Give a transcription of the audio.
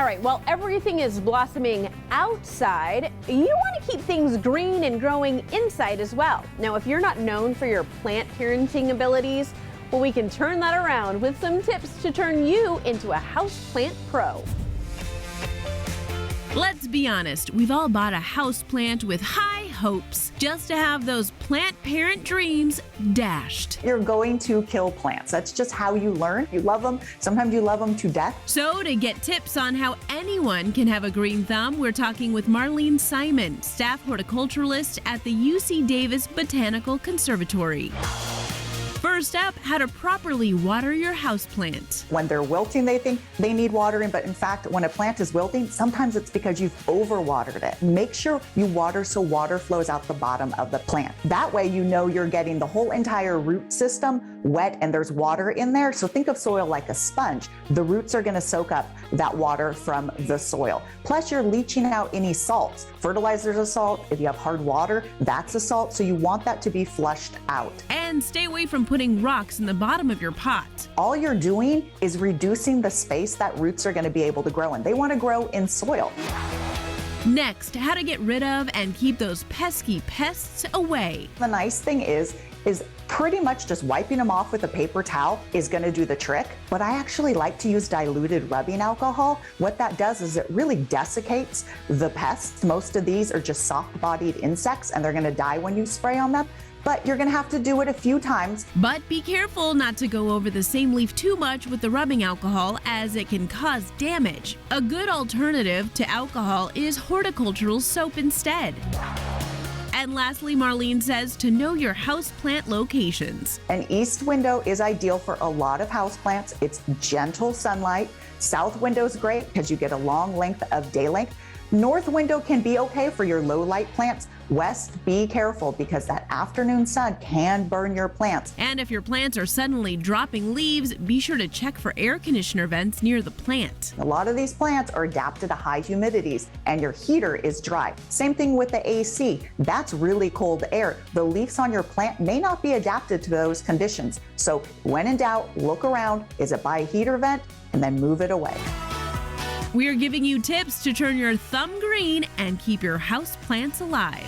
All right, while everything is blossoming outside, you want to keep things green and growing inside as well. Now, if you're not known for your plant parenting abilities, well, we can turn that around with some tips to turn you into a houseplant pro. Let's be honest, we've all bought a houseplant with high hopes just to have those plant parent dreams dashed. You're going to kill plants. That's just how you learn. You love them. Sometimes you love them to death. So to get tips on how anyone can have a green thumb, we're talking with Marlene Simon, staff horticulturist at the UC Davis Botanical Conservatory. First up, how to properly water your houseplant. When they're wilting, they think they need watering, but in fact, when a plant is wilting, sometimes it's because you've overwatered it. Make sure you water so water flows out the bottom of the plant. That way you know you're getting the whole entire root system wet and there's water in there. So think of soil like a sponge. The roots are going to soak up that water from the soil. Plus you're leaching out any salts. Fertilizer's a salt. If you have hard water, that's a salt. So you want that to be flushed out. And stay away from putting rocks in the bottom of your pot. All you're doing is reducing the space that roots are going to be able to grow in. They want to grow in soil. Next, how to get rid of and keep those pesky pests away. The nice thing is pretty much just wiping them off with a paper towel is going to do the trick. But I actually like to use diluted rubbing alcohol. What that does is it really desiccates the pests. Most of these are just soft-bodied insects and they're going to die when you spray on them. But you're going to have to do it a few times. But be careful not to go over the same leaf too much with the rubbing alcohol, as it can cause damage. A good alternative to alcohol is horticultural soap instead. And lastly, Marlene says to know your houseplant locations. An east window is ideal for a lot of houseplants. It's gentle sunlight. South window is great because you get a long length of day length. North window can be okay for your low light plants. West, be careful because that afternoon sun can burn your plants. And if your plants are suddenly dropping leaves, be sure to check for air conditioner vents near the plant. A lot of these plants are adapted to high humidities and your heater is dry. Same thing with the AC. That's really cold air. The leaves on your plant may not be adapted to those conditions. So when in doubt, look around. Is it by a heater vent? And then move it away. We are giving you tips to turn your thumb green and keep your house plants alive.